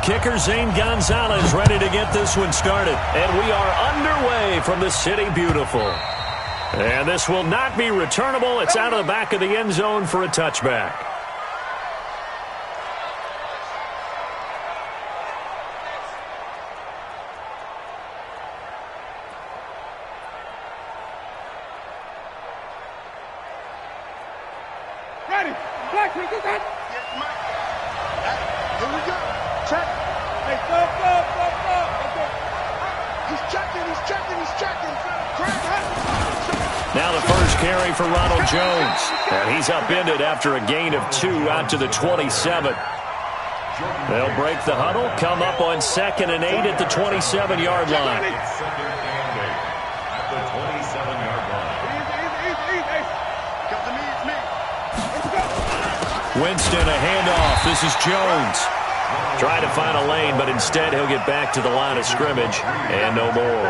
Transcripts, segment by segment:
kicker Zane Gonzalez ready to get this one started. And we are underway from the City Beautiful. And this will not be returnable. It's out of the back of the end zone for a touchback. Ready. Black, we get that. Here we go. Check. Hey, go. He's checking. Now the first carry for Ronald Jones. And he's upended after a gain of 2 out to the 27. They'll break the huddle, come up on 2nd and 8 at the 27-yard line. Winston, a handoff. This is Jones. Trying to find a lane, but instead he'll get back to the line of scrimmage and no more.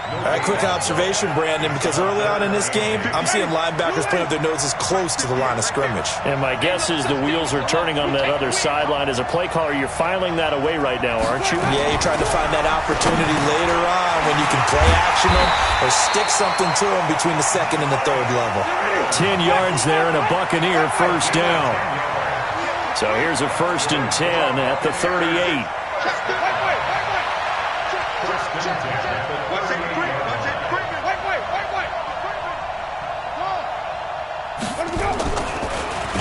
All right, quick observation, Brandon, because early on in this game, I'm seeing linebackers putting up their noses close to the line of scrimmage. And my guess is the wheels are turning on that other sideline. As a play caller, you're filing that away right now, aren't you? Yeah, you're trying to find that opportunity later on when you can play action them or stick something to them between the 2nd and the 3rd level. 10 yards there and a Buccaneer first down. So here's a 1st and 10 at the 38.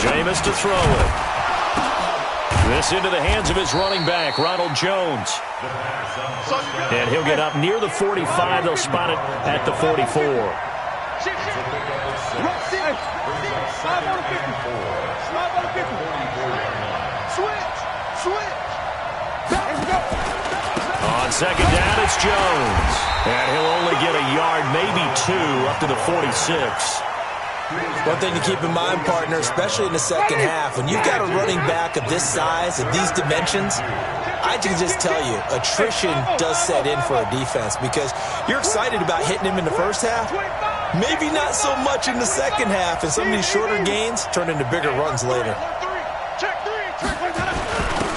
Jameis to throw it. This into the hands of his running back, Ronald Jones. And he'll get up near the 45. They'll spot it at the 44. On 2nd down, it's Jones. And he'll only get a yard, maybe 2, up to the 46. One thing to keep in mind, partner, especially in the 2nd half, when you've got a running back of this size, of these dimensions, I can just tell you, attrition does set in for a defense because you're excited about hitting him in the 1st half, maybe not so much in the 2nd half, and some of these shorter gains turn into bigger runs later.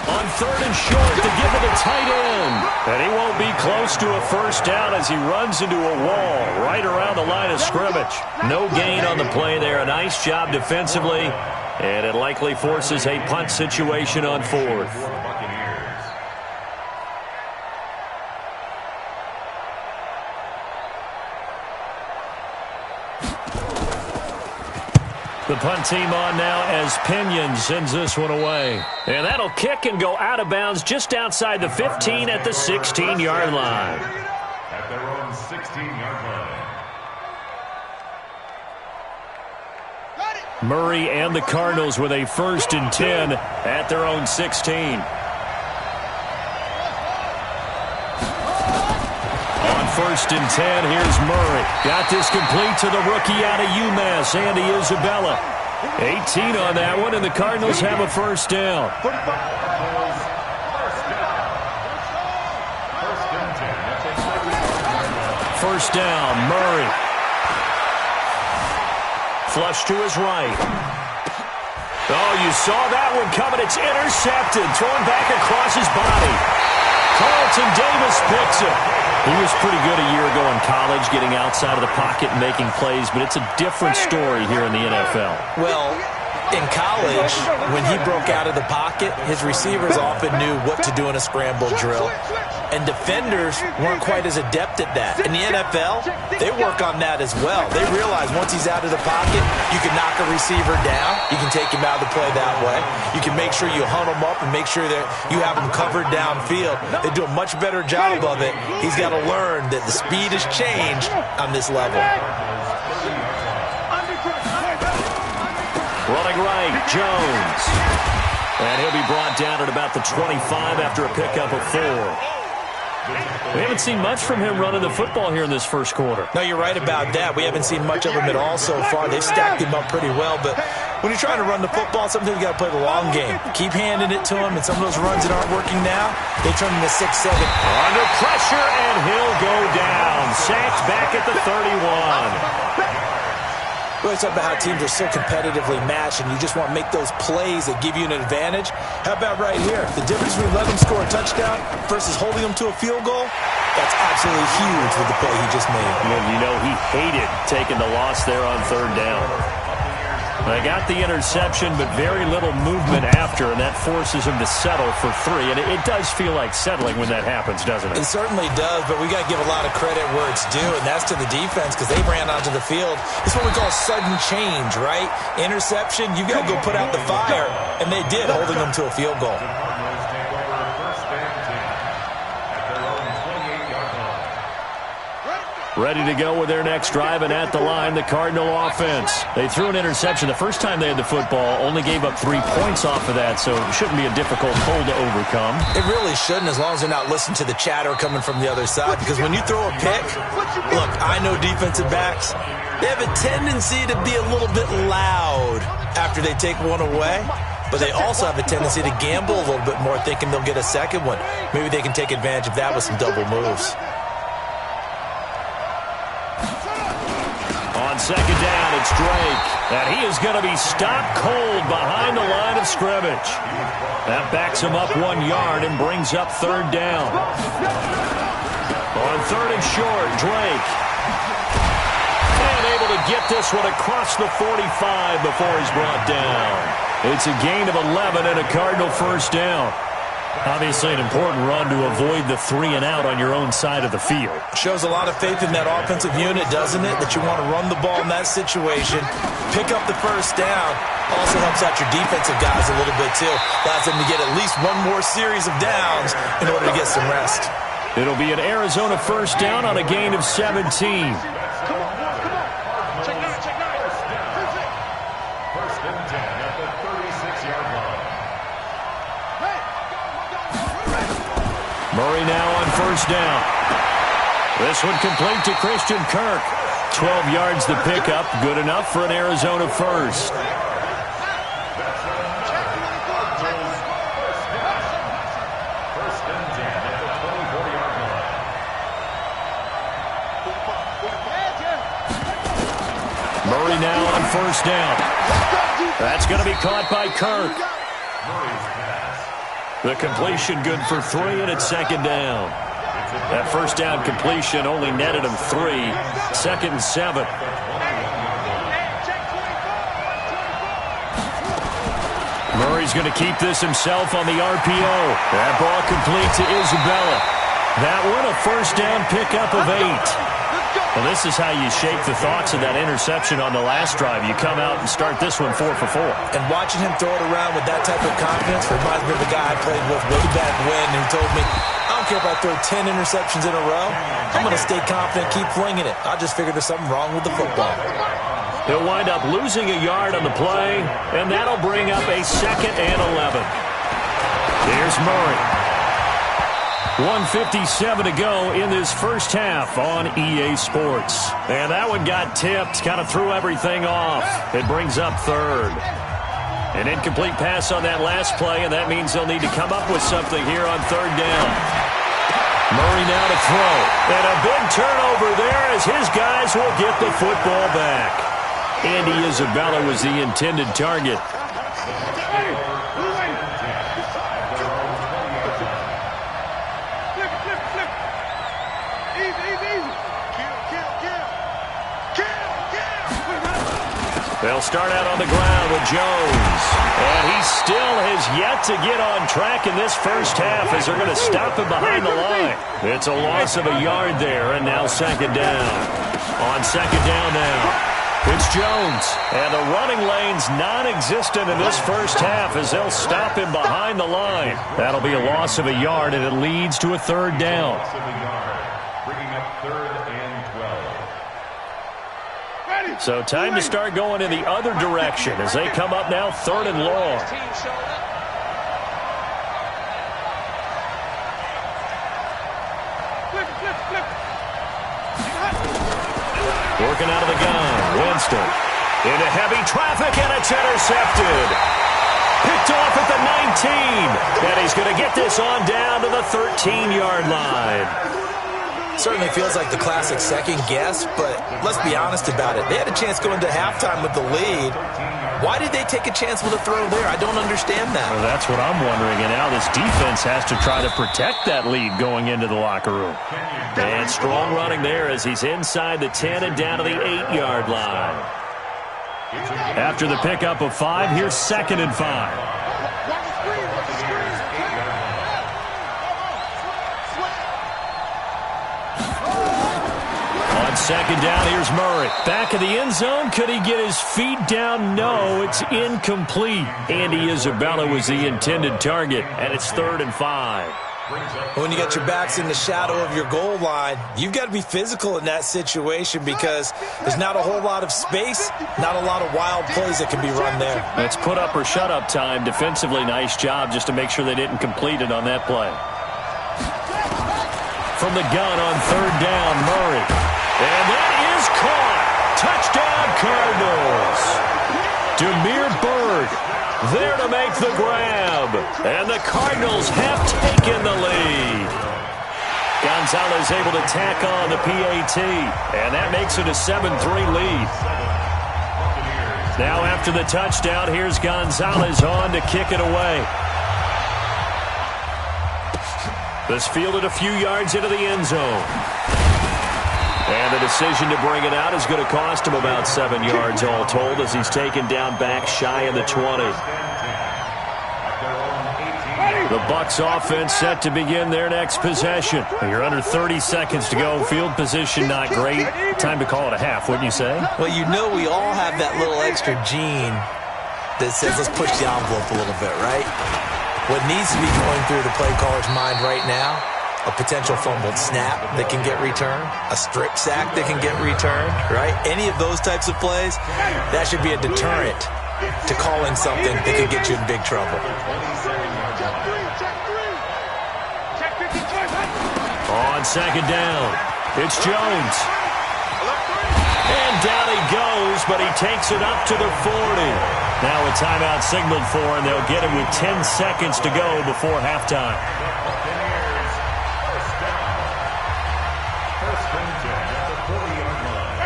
On 3rd and short to give it a tight end. And he won't be close to a first down as he runs into a wall right around the line of scrimmage. No gain on the play there. A nice job defensively. And it likely forces a punt situation on 4th. The punt team on now as Pinion sends this one away. And that'll kick and go out of bounds just outside the 15 at the 16-yard line. At their own 16-yard line. Murray and the Cardinals with a 1st and 10 at their own 16. On 1st and 10, here's Murray. Got this complete to the rookie out of UMass, Andy Isabella. 18 on that one, and the Cardinals have a first down. First down, Murray. Flush to his right. Oh, you saw that one coming. It's intercepted. Thrown back across his body. Carlton Davis picks it. He was pretty good a year ago in college, getting outside of the pocket and making plays, but it's a different story here in the NFL. Well, in college, when he broke out of the pocket, his receivers often knew what to do in a scramble drill, and defenders weren't quite as adept at that. In the NFL, they work on that as well. They realize once he's out of the pocket, you can knock a receiver down. You can take him out of the play that way. You can make sure you hunt him up and make sure that you have him covered downfield. They do a much better job of it. He's got to learn that the speed has changed on this level. Running right, Jones. And he'll be brought down at about the 25 after a pickup of 4. We haven't seen much from him running the football here in this first quarter. No, you're right about that. We haven't seen much of him at all so far. They've stacked him up pretty well, but when you're trying to run the football, sometimes you got to play the long game. Keep handing it to him, and some of those runs that aren't working now, they turn into 6-7. Under pressure, and he'll go down. Sacked back at the 31. We always talk about how teams are so competitively matched, and you just want to make those plays that give you an advantage. How about right here? The difference between letting them score a touchdown versus holding them to a field goal, that's absolutely huge with the play he just made. You know, he hated taking the loss there on third down. They got the interception, but very little movement after, and that forces him to settle for 3. And it does feel like settling when that happens, doesn't it? It certainly does, but we got to give a lot of credit where it's due, and that's to the defense because they ran onto the field. It's what we call sudden change, right? Interception, you've got to go put out the fire, and they did, holding them to a field goal. Ready to go with their next drive, and at the line, the Cardinal offense. They threw an interception the first time they had the football, only gave up 3 points off of that, so it shouldn't be a difficult hole to overcome. It really shouldn't, as long as they're not listening to the chatter coming from the other side, because when you throw a pick, look, I know defensive backs, they have a tendency to be a little bit loud after they take one away, but they also have a tendency to gamble a little bit more, thinking they'll get a second one. Maybe they can take advantage of that with some double moves. On second down, it's Drake, and he is going to be stopped cold behind the line of scrimmage. That backs him up 1 yard and brings up third down. On third and short, Drake. And able to get this one across the 45 before he's brought down. It's a gain of 11 and a Cardinal first down. Obviously an important run to avoid the 3 and out on your own side of the field. Shows a lot of faith in that offensive unit, doesn't it? That you want to run the ball in that situation, pick up the first down. Also helps out your defensive guys a little bit too. Allows them to get at least one more series of downs in order to get some rest. It'll be an Arizona first down on a gain of 17. Come on. Check 9. First and 10 at the 36-yard line. Murray now on first down. This one complete to Christian Kirk. 12 yards to pick up. Good enough for an Arizona first. First and 10 at the 24-yard line. Murray now on first down. That's going to be caught by Kirk. The completion good for 3, and it's second down. That first down completion only netted him 3. Second and 7. Murray's going to keep this himself on the RPO. That ball complete to Isabella. That one a first down pickup of 8. Well, this is how you shake the thoughts of that interception on the last drive. You come out and start this one 4 for 4. And watching him throw it around with that type of confidence reminds me of the guy I played with way back when, who told me, I don't care if I throw 10 interceptions in a row. I'm going to stay confident, keep flinging it. I just figured there's something wrong with the football. He'll wind up losing a yard on the play, and that'll bring up a second and 11. Here's Murray. 1:57 to go in this first half on EA Sports. And that one got tipped, kind of threw everything off. It brings up third. An incomplete pass on that last play, and that means they'll need to come up with something here on third down. Murray now to throw. And a big turnover there as his guys will get the football back. Andy Isabella was the intended target. They'll start out on the ground with Jones. And he still has yet to get on track in this first half as they're going to stop him behind the line. It's a loss of a yard there, and now second down. On second down now, it's Jones. And the running lane's non-existent in this first half as they'll stop him behind the line. That'll be a loss of a yard, and it leads to a third down. Bringing up third and 12. So time to start going in the other direction as they come up now third and long. Working out of the gun, Winston. Into heavy traffic, and it's intercepted. Picked off at the 19. And he's going to get this on down to the 13-yard line. Certainly feels like the classic second guess, but let's be honest about it. They had a chance going into halftime with the lead. Why did they take a chance with a throw there? I don't understand that. Well, that's what I'm wondering, and now this defense has to try to protect that lead going into the locker room. And strong running there as he's inside the 10 and down to the 8-yard line. After the pickup of 5, here's 2nd and 5. On 2nd down, here's Murray. Back of the end zone. Could he get his feet down? No, it's incomplete. Andy Isabella was the intended target, and it's 3rd and 5. When you got your backs in the shadow of your goal line, you've got to be physical in that situation because there's not a whole lot of space, not a lot of wild plays that can be run there. It's put up or shut up time. Defensively, nice job just to make sure they didn't complete it on that play. From the gun on 3rd down, Murray. And that is caught. Touchdown, Cardinals. Demir Bird there to make the grab. And the Cardinals have taken the lead. Gonzalez able to tack on the PAT. And that makes it a 7-3 lead. Now after the touchdown, here's Gonzalez on to kick it away. This fielded a few yards into the end zone. And the decision to bring it out is going to cost him about 7 yards all told as he's taken down back shy of the 20. The Bucs offense set to begin their next possession. You're under 30 seconds to go. Field position not great. Time to call it a half, wouldn't you say? Well, you know we all have that little extra gene that says let's push the envelope a little bit, right? What needs to be going through the play caller's mind right now, a potential fumbled snap that can get returned, a strip sack that can get returned, right? Any of those types of plays, that should be a deterrent to calling something that could get you in big trouble. On 2nd down, it's Jones. And down he goes, but he takes it up to the 40. Now a timeout signaled for, and they'll get him with 10 seconds to go before halftime.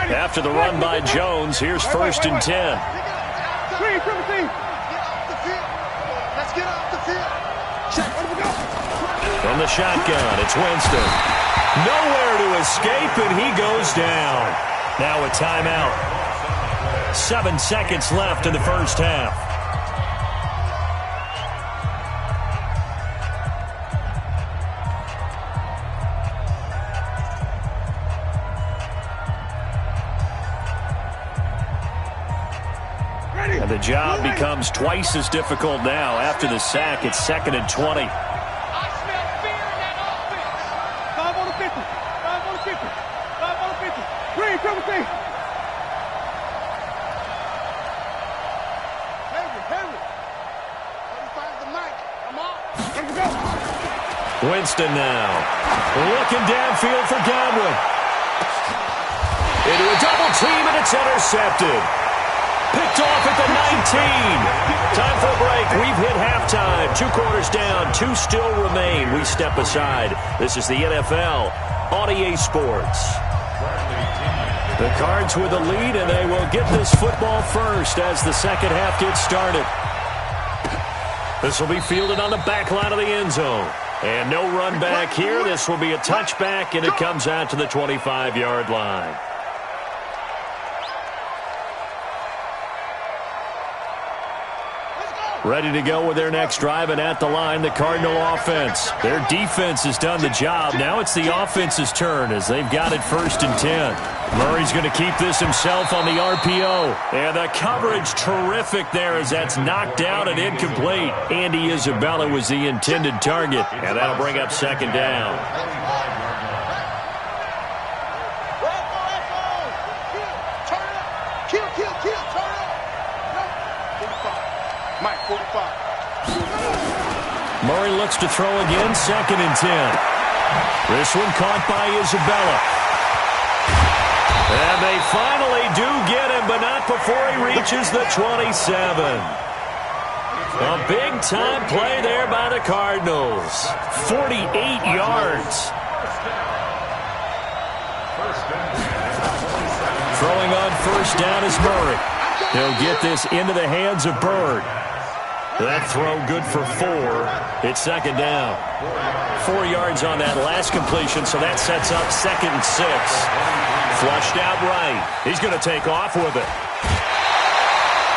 After the run by Jones, here's 1st and 10. From the shotgun, it's Winston. Nowhere to escape, and he goes down. Now a timeout. 7 seconds left in the first half. And the job becomes twice as difficult now. After the sack, it's 2nd and 20. Winston now. Looking downfield for Godwin. Into a double team, and it's intercepted. Picked off at the 19. Time for a break. We've hit halftime. 2 quarters down. 2 still remain. We step aside. This is the NFL on EA Sports. The Cards with the lead, and they will get this football first as the second half gets started. This will be fielded on the back line of the end zone. And no run back here. This will be a touchback, and it comes out to the 25-yard line. Ready to go with their next drive, and at the line, the Cardinal offense. Their defense has done the job. Now it's the offense's turn as they've got it 1st and 10. Murray's going to keep this himself on the RPO. And the coverage terrific there as that's knocked down and incomplete. Andy Isabella was the intended target, and that'll bring up 2nd down. Murray looks to throw again, 2nd and 10. This one caught by Isabella. And they finally do get him, but not before he reaches the 27. A big-time play there by the Cardinals. 48 yards. Throwing on first down is Murray. He'll get this into the hands of Byrd. That throw good for 4. It's second down. 4 yards on that last completion, so that sets up 2nd and 6. Flushed out right. He's going to take off with it.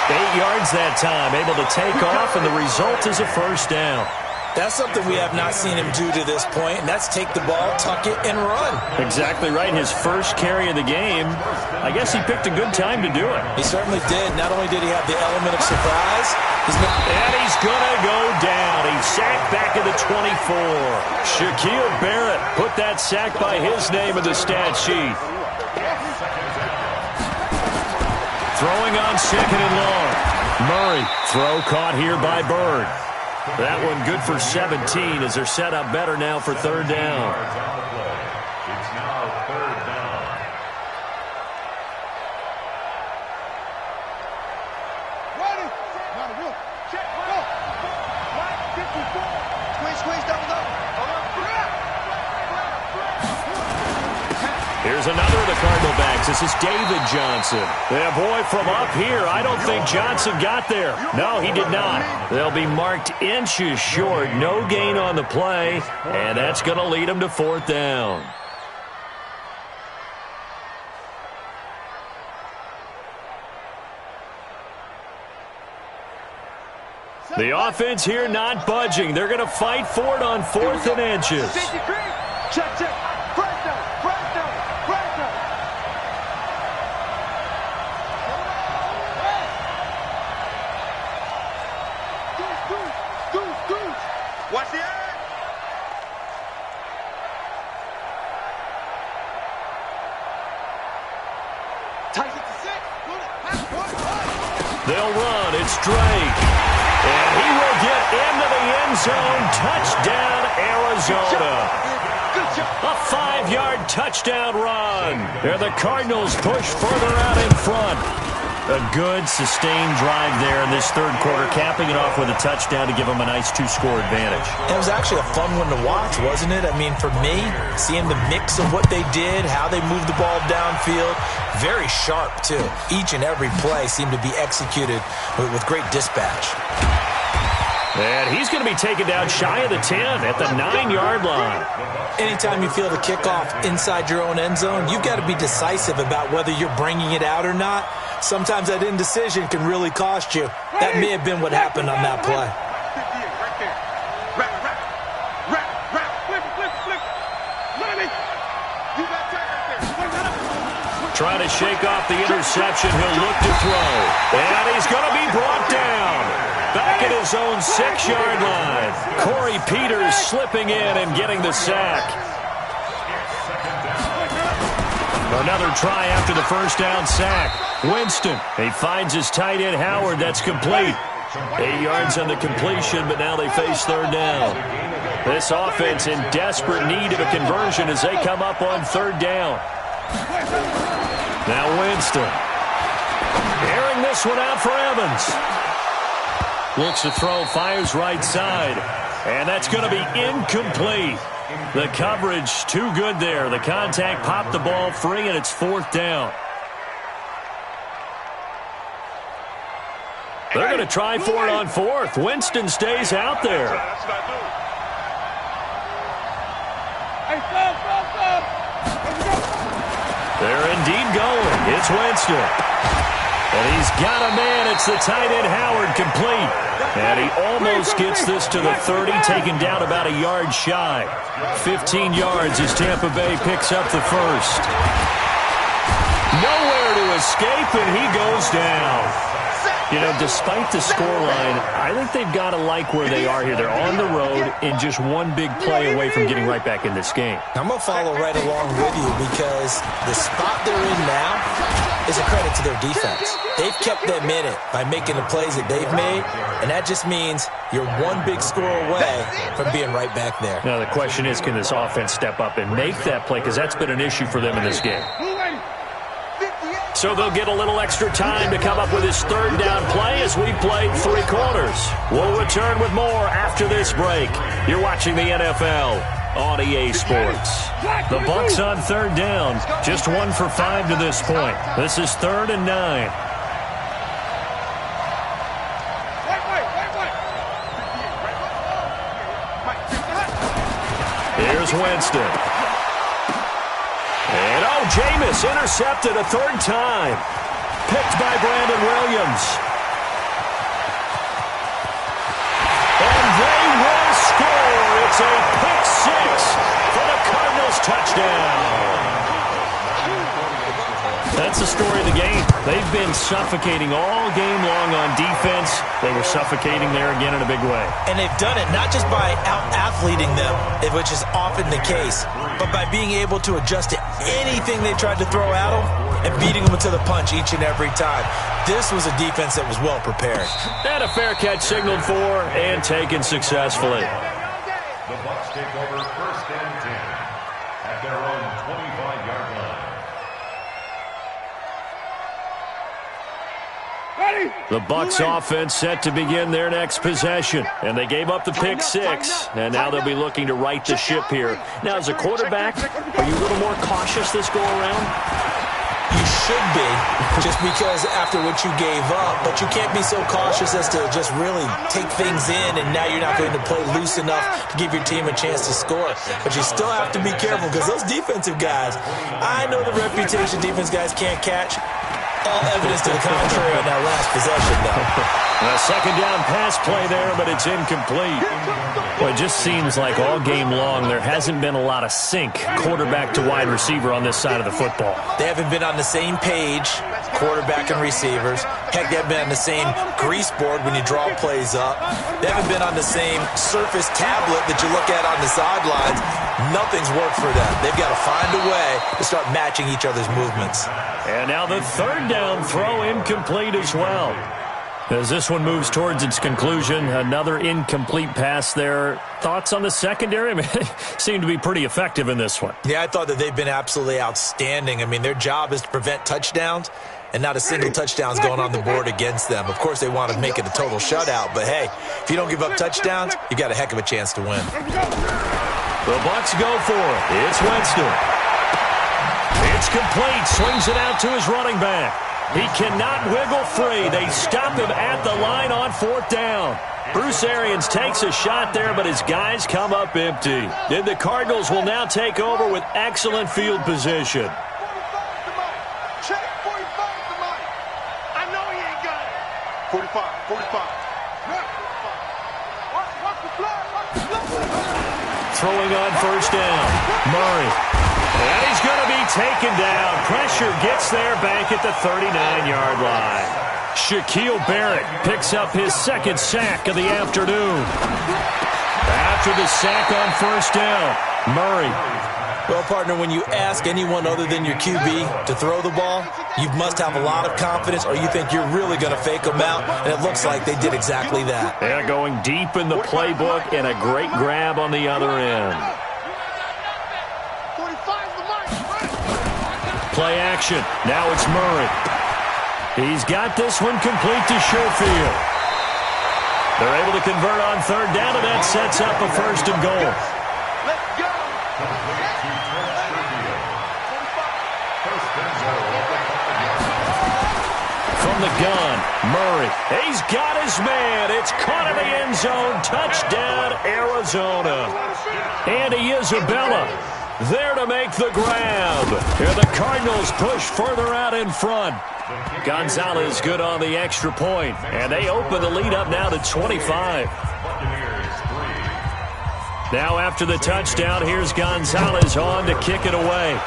8 yards that time, able to take off, and the result is a first down. That's something we have not seen him do to this point, and that's take the ball, tuck it, and run. Exactly right. His first carry of the game. I guess he picked a good time to do it. He certainly did. Not only did he have the element of surprise, and he's going to go down. He's sacked back at the 24. Shaquille Barrett put that sack by his name in the stat sheet. Throwing on 2nd and long. Murray, throw caught here by Byrd. That one good for 17 as they're set up better now for 3rd down. It's now 3rd down. Ready. Check. Go. Squeeze. Double. Here's another of the Cardinal backs. This is David Johnson. Yeah, boy, from up here, I don't think Johnson got there. No, he did not. They'll be marked inches short. No gain on the play, and that's going to lead them to 4th down. The offense here not budging. They're going to fight for it on 4th and inches. Check. First down. Watch the end. Ties it to 6. They'll run. It's Drake. And he will get into the end zone. Touchdown, Arizona. A 5-yard touchdown run. And the Cardinals push further out in front. A good, sustained drive there in this 3rd quarter, capping it off with a touchdown to give them a nice 2-score advantage. It was actually a fun one to watch, wasn't it? I mean, for me, seeing the mix of what they did, how they moved the ball downfield, very sharp, too. Each and every play seemed to be executed with great dispatch. And he's going to be taken down shy of the 10 at the 9-yard line. Anytime you feel the kickoff inside your own end zone, you've got to be decisive about whether you're bringing it out or not. Sometimes that indecision can really cost you. That may have been what happened on that play. Trying to shake off the interception. He'll look to throw. And he's going to be brought down. Back at his own 6-yard line. Corey Peters slipping in and getting the sack. Another try after the first down sack. Winston, he finds his tight end Howard. That's complete. 8 yards on the completion, but now they face 3rd down. This offense in desperate need of a conversion as they come up on 3rd down. Now Winston. Airing this one out for Evans. Looks to throw, fires right side. And that's going to be incomplete. The coverage too good there. The contact popped the ball free, and it's 4th down. They're going to try for it on 4th. Winston stays out there. They're indeed going. It's Winston. And he's got a man. It's the tight end Howard, complete. And he almost gets this to the 30, taken down about a yard shy. 15 yards as Tampa Bay picks up the first. Nowhere to escape, and he goes down. You know, despite the scoreline, I think they've got to like where they are here. They're on the road and just one big play away from getting right back in this game. I'm going to follow right along with you because the spot they're in now is a credit to their defense. They've kept them in it by making the plays that they've made, and that just means you're one big score away from being right back there. Now, the question is, can this offense step up and make that play? Because that's been an issue for them in this game. So they'll get a little extra time to come up with his 3rd down play as we played 3 quarters. We'll return with more after this break. You're watching the NFL on EA Sports. The Bucs on third down. Just 1 for 5 to this point. This is 3rd and 9. Here's Winston. And Jameis intercepted a 3rd time. Picked by Brandon Williams. And they will score. It's a pick 6 for the Cardinals touchdown. That's the story of the game. They've been suffocating all game long on defense. They were suffocating there again in a big way. And they've done it not just by out-athleting them, which is often the case, but by being able to adjust to anything they tried to throw at them and beating them to the punch each and every time. This was a defense that was well prepared. And a fair catch signaled for and taken successfully. The Bucs take over 1st and 10 at their own 25-yard line. The Bucs offense set to begin their next possession. And they gave up the pick 6. And now they'll be looking to right the ship here. Now, as a quarterback, are you a little more cautious this go-around? You should be, just because after what you gave up. But you can't be so cautious as to just really take things in, and now you're not going to play loose enough to give your team a chance to score. But you still have to be careful, because those defensive guys, I know the reputation defense guys can't catch. All evidence to the contrary on that last possession, though. A 2nd down pass play there, but it's incomplete. Well, it just seems like all game long there hasn't been a lot of sync quarterback to wide receiver on this side of the football. They haven't been on the same page, quarterback and receivers. Heck, they haven't been on the same grease board when you draw plays up. They haven't been on the same surface tablet that you look at on the sidelines. Nothing's worked for them. They've got to find a way to start matching each other's movements. And now the 3rd down throw incomplete as well. As this one moves towards its conclusion, another incomplete pass there. Thoughts on the secondary? I mean, they seem to be pretty effective in this one. Yeah, I thought that they've been absolutely outstanding. I mean, their job is to prevent touchdowns, and not a single touchdown's going on the board against them. Of course, they want to make it a total shutout, but hey, if you don't give up touchdowns, you got a heck of a chance to win. The Bucs go for it. It's Winston. It's complete. Swings it out to his running back. He cannot wiggle free. They stop him at the line on 4th down. Bruce Arians takes a shot there, but his guys come up empty. Then the Cardinals will now take over with excellent field position. Check 45 to Mike. I know he ain't got it. 45. Watch the flag. Throwing on 1st down. Murray. And he's going to be taken down. Pressure gets there back at the 39-yard line. Shaquille Barrett picks up his 2nd sack of the afternoon. After the sack on 1st down, Murray. Well, partner, when you ask anyone other than your QB to throw the ball, you must have a lot of confidence, or you think you're really going to fake them out, and it looks like they did exactly that. They're going deep in the playbook, and a great grab on the other end. Play action. Now it's Murray. He's got this one complete to Sherfield. They're able to convert on 3rd down, and that sets up a 1st and goal. Let's go. From the gun, Murray. He's got his man. It's caught in the end zone. Touchdown, Arizona. Andy Isabella there to make the grab. Here the Cardinals push further out in front. Gonzalez good on the extra point, and they open the lead up now to 25. Now after the touchdown, here's Gonzalez on to kick it away.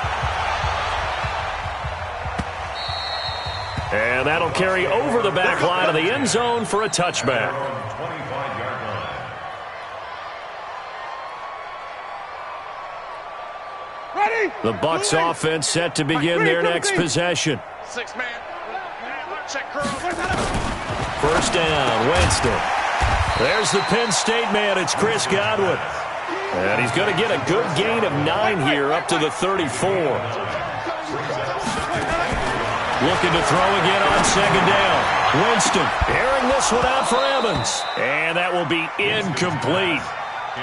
And that'll carry over the back line of the end zone for a touchback. The Bucs offense set to begin their next possession. 6-man. Check curl. 1st down, Winston. There's the Penn State man. It's Chris Godwin. And he's going to get a good gain of 9 here up to the 34. Looking to throw again on 2nd down. Winston airing this one out for Evans. And that will be incomplete.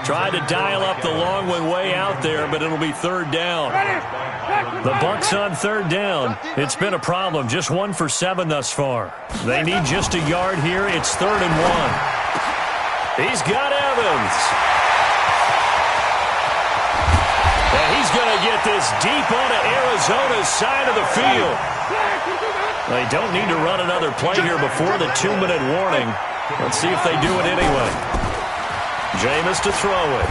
Tried to dial up the long one way out there, but it'll be third down. The Bucs on third down. It's been a problem. Just 1 for 7 thus far. They need just a yard here. It's 3rd and 1. He's got Evans. And he's going to get this deep onto Arizona's side of the field. They don't need to run another play here before the 2-minute warning. Let's see if they do it anyway. Jameis to throw it.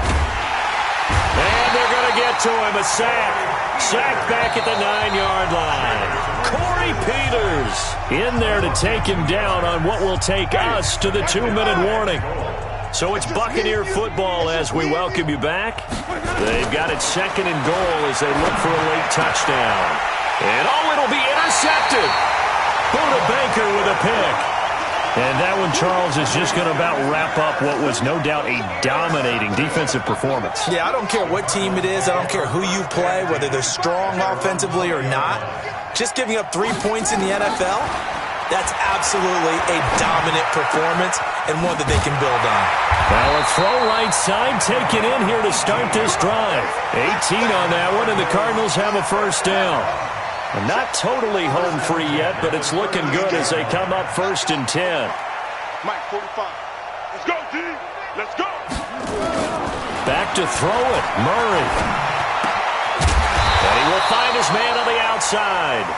And they're going to get to him. A sack. Sack back at the 9-yard line. Corey Peters in there to take him down on what will take us to the 2-minute warning. So it's Buccaneer football as we welcome you back. They've got it 2nd and goal as they look for a late touchdown. And it'll be intercepted. Buda Baker with a pick. And that one, Charles, is just going to about wrap up what was no doubt a dominating defensive performance. Yeah, I don't care what team it is. I don't care who you play, whether they're strong offensively or not. Just giving up 3 points in the NFL, that's absolutely a dominant performance and one that they can build on. Well, a throw right side taken in here to start this drive. 18 on that one, and the Cardinals have a first down. Not totally home free yet, but it's looking good as they come up 1st and 10. Mike, 45. Let's go, D. Let's go. Back to throw it. Murray. And he will find his man on the outside.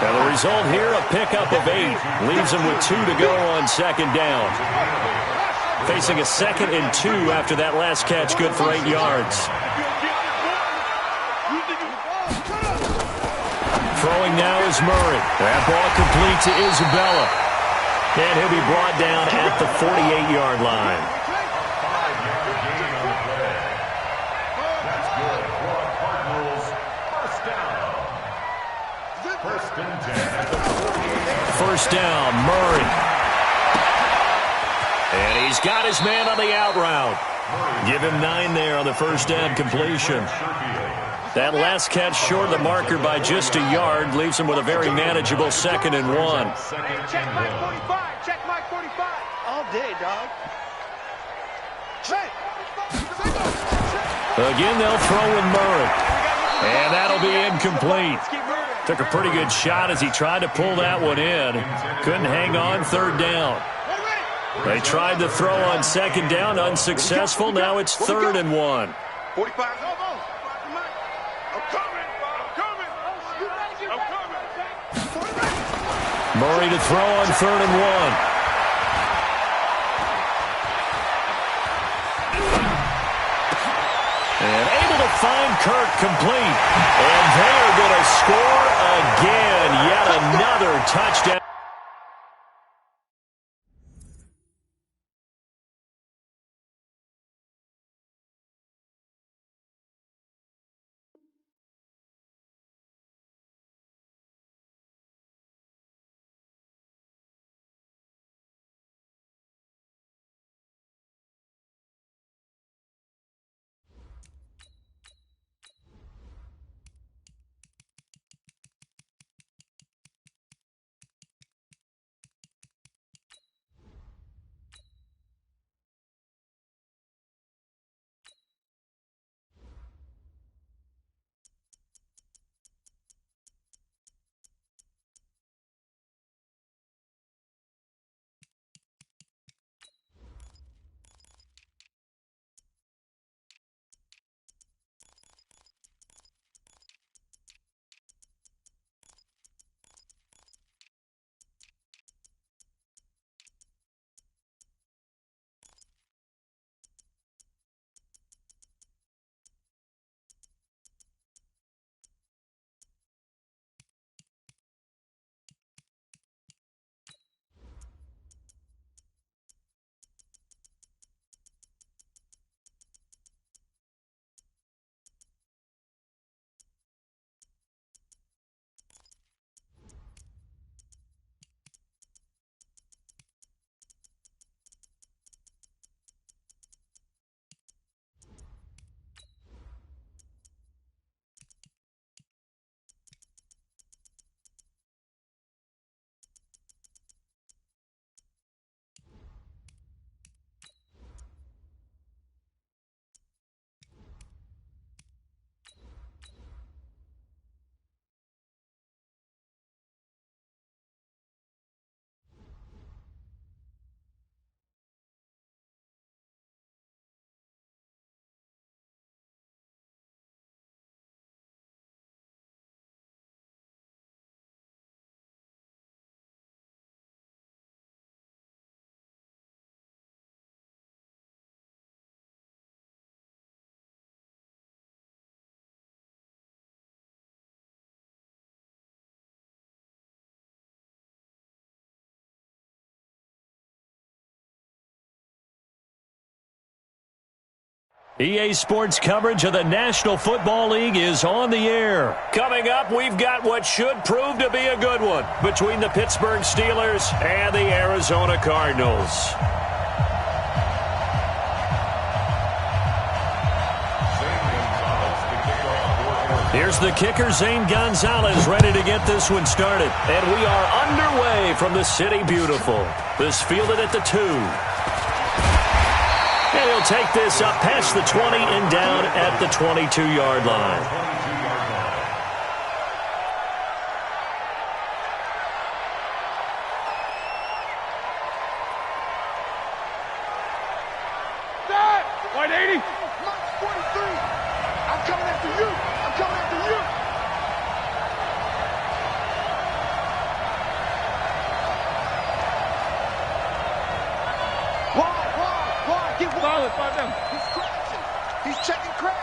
Now the result here, a pickup of 8. Leaves him with 2 to go on 2nd down. Facing a 2nd and 2 after that last catch, good for 8 yards. Throwing now is Murray. That ball complete to Isabella. And he'll be brought down at the 48-yard line. 5-yard gain on the play. That's good for the Cardinals. First down. 1st and 10 at the 48. First down, Murray. And he's got his man on the out route. Give him 9 there on the first down completion. That last catch short of the marker by just a yard leaves him with a very manageable 2nd and 1. Check Mike 45. Check Mike 45. All day, dog. Check. Again, they'll throw in Murray. And that'll be incomplete. Took a pretty good shot as he tried to pull that one in. Couldn't hang on 3rd down. They tried to throw on 2nd down, unsuccessful. Now it's 3rd and 1. 45. Murray to throw on 3rd and 1. And able to find Kirk complete. And they are going to score again. Yet another touchdown. EA Sports coverage of the National Football League is on the air. Coming up, we've got what should prove to be a good one between the Pittsburgh Steelers and the Arizona Cardinals. Here's the kicker, Zane Gonzalez, ready to get this one started. And we are underway from the City Beautiful. This fielded at the 2. And he'll take this up past the 20 and down at the 22-yard line. White 80. Mark 43. I'm coming after you. I'm coming after you. Why? Get solid, find them. He's scratching. He's checking crack.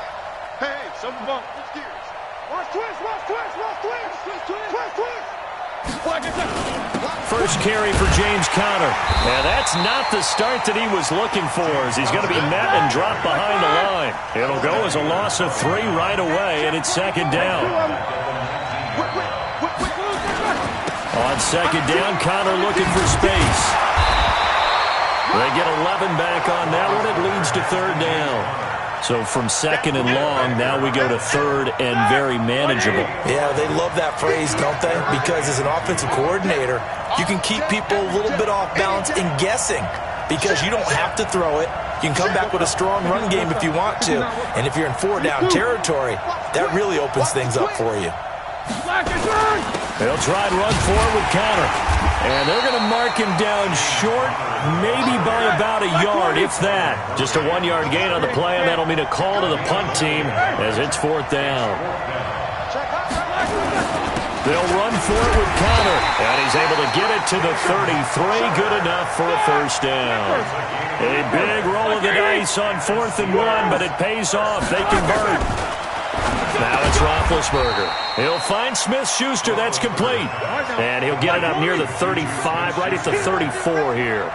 Hey, something bump. Switch gears. Watch twist. First carry for James Conner. And that's not the start that he was looking for, as he's going to be met and dropped behind the line. It'll go as a loss of 3 right away, and it's second down. On second down, Conner looking for space. They get 11 back on that one. It leads to third down. So from second and long, now we go to third and very manageable. Yeah, they love that phrase, don't they? Because as an offensive coordinator, you can keep people a little bit off balance and guessing because you don't have to throw it. You can come back with a strong run game if you want to. And if you're in 4-down territory, that really opens things up for you. They'll try and run forward with Conner. And they're going to mark him down short, maybe by about a yard, if that. Just a 1-yard gain on the play, and that'll mean a call to the punt team as it's fourth down. They'll run for it with Conner, and he's able to get it to the 33. Good enough for a first down. A big roll of the dice on 4th and 1, but it pays off. They convert. Now it's Roethlisberger. He'll find Smith-Schuster. That's complete. And he'll get it up near the 35, right at the 34 here.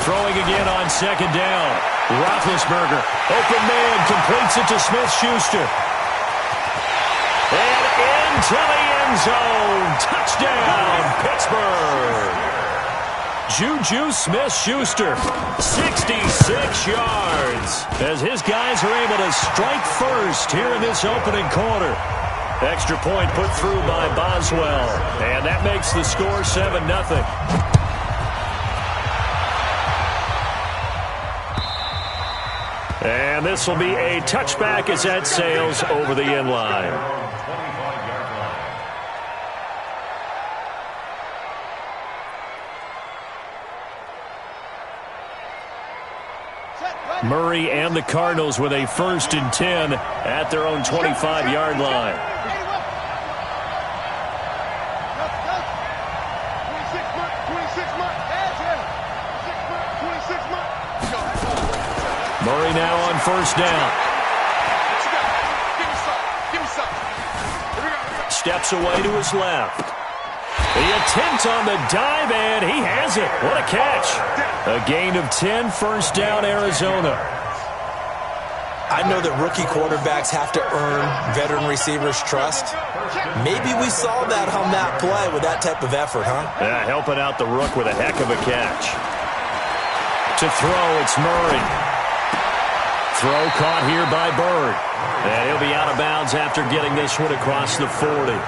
Throwing again on second down. Roethlisberger, open man, completes it to Smith-Schuster. And into the end zone. Touchdown, Pittsburgh. Juju Smith-Schuster, 66 yards, as his guys are able to strike first here in this opening quarter. Extra point put through by Boswell, and that makes the score 7-0. And this will be a touchback as that sails over the end line. Murray and the Cardinals with a 1st and 10 at their own 25-yard line. Murray now on 1st down. Steps away to his left. The attempt on the dive, and he has it. What a catch. A gain of 10, 1st down, Arizona. I know that rookie quarterbacks have to earn veteran receivers' trust. Maybe we saw that on that play with that type of effort, huh? Yeah, helping out the rook with a heck of a catch. To throw, it's Murray. Throw caught here by Bird. And he'll be out of bounds after getting this one across the 40.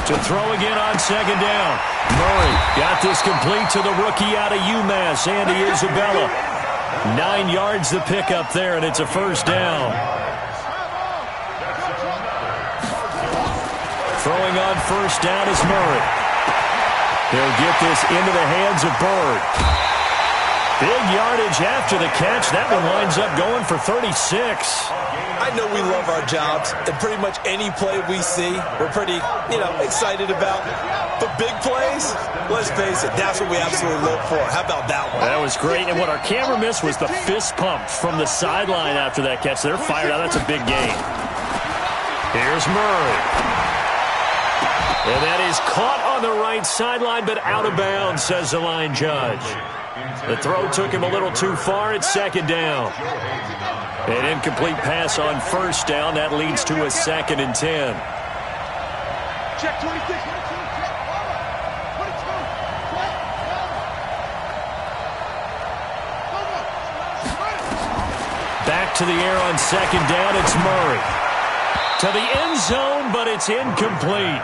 To throw again on second down. Murray got this complete to the rookie out of UMass, Andy Isabella. 9 yards the pickup there, and it's a 1st down. Throwing on 1st down is Murray. He'll get this into the hands of Bird. Big yardage after the catch. That one winds up going for 36. I know we love our jobs, and pretty much any play we see, we're pretty, excited about. But big plays, let's face it, that's what we absolutely live for. How about that one? That was great, and what our camera missed was the fist pump from the sideline after that catch. They're fired out. That's a big gain. Here's Murray. And that is caught on the right sideline, but out of bounds, says the line judge. The throw took him a little too far. It's second down. An incomplete pass on first down. That leads to a 2nd and 10. Check 26. Back to the air on second down. It's Murray. To the end zone, but it's incomplete.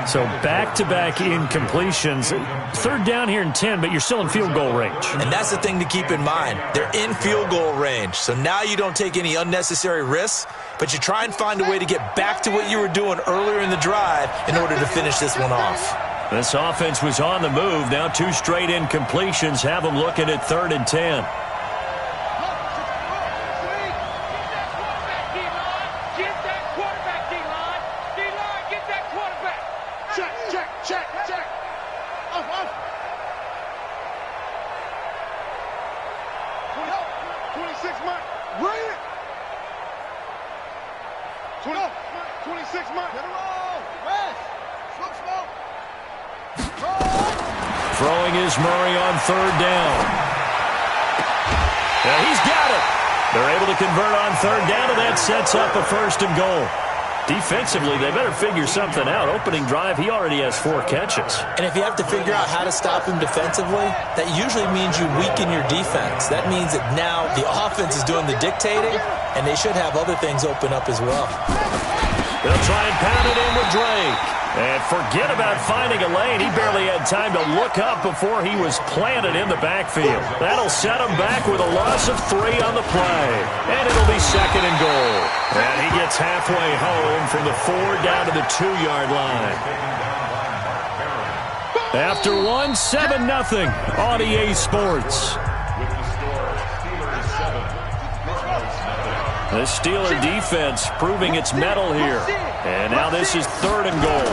So back-to-back incompletions. 3rd down here and 10, but you're still in field goal range. And that's the thing to keep in mind. They're in field goal range. So now you don't take any unnecessary risks, but you try and find a way to get back to what you were doing earlier in the drive in order to finish this one off. This offense was on the move. Now 2 straight incompletions have them looking at 3rd and 10. Throwing is Murray on 3rd down. Yeah, he's got it. They're able to convert on 3rd down, and that sets up a 1st and goal. Defensively, they better figure something out. Opening drive, he already has 4 catches. And if you have to figure out how to stop him defensively, that usually means you weaken your defense. That means that now the offense is doing the dictating, and they should have other things open up as well. They'll try and pound it in with Drake. And forget about finding a lane. He barely had time to look up before he was planted in the backfield. That'll set him back with a loss of 3 on the play. And it'll be 2nd and goal. And he gets halfway home from the 4 down to the 2-yard line. After 1, 7-0 on EA Sports. The Steeler defense proving its mettle here. And now this is 3rd and goal.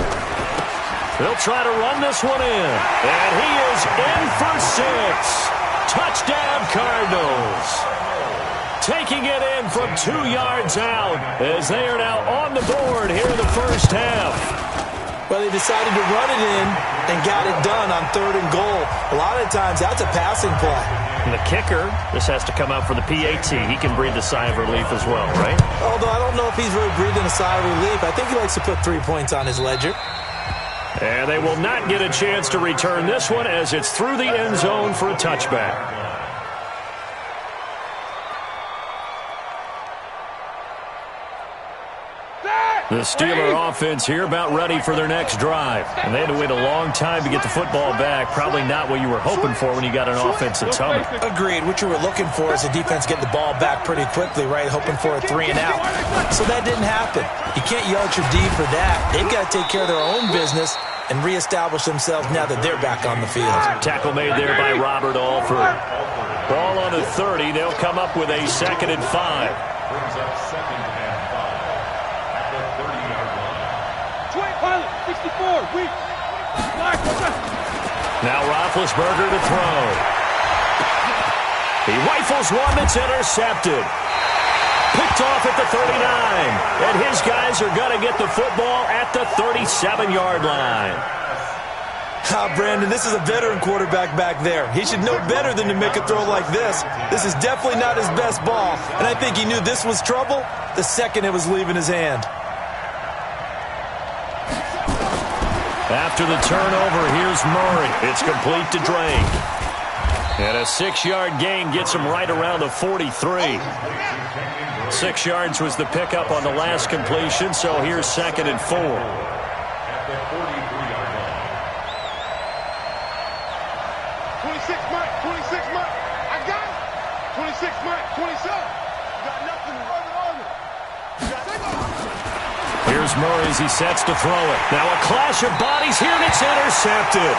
They'll try to run this one in. And he is in for 6. Touchdown, Cardinals. Taking it in from 2 yards out as they are now on the board here in the first half. Well, they decided to run it in and got it done on 3rd and goal. A lot of times that's a passing play. And the kicker, this has to come out for the PAT. He can breathe a sigh of relief as well, right? Although I don't know if he's really breathing a sigh of relief. I think he likes to put 3 points on his ledger. And they will not get a chance to return this one as it's through the end zone for a touchback. The Steeler offense here about ready for their next drive. And they had to wait a long time to get the football back. Probably not what you were hoping for when you got an offense that's humming. Agreed. What you were looking for is the defense getting the ball back pretty quickly, right? Hoping for a 3 and out. So that didn't happen. You can't yell at your D for that. They've got to take care of their own business and reestablish themselves now that they're back on the field. Tackle made there by Robert Alford. Ball on the 30. They'll come up with a 2nd and 5. Brings up 2nd and 5 at the 30-yard line. Pilot, 64, weak. Now Roethlisberger to throw. He rifles one that's intercepted. Picked off at the 39. And his guys are going to get the football at the 37-yard line. Brandon, this is a veteran quarterback back there. He should know better than to make a throw like this. This is definitely not his best ball. And I think he knew this was trouble the second it was leaving his hand. After the turnover, here's Murray. It's complete to Drake. And a 6-yard gain gets him right around the 43. 6 yards was the pickup on the last completion, so here's 2nd and 4. At the 43-yard line. 26, Mike. 26, Mike. I got it. 26, Mike. 27. You got nothing to run it on it. Here's Murray as he sets to throw it. Now a clash of bodies here, and it's intercepted.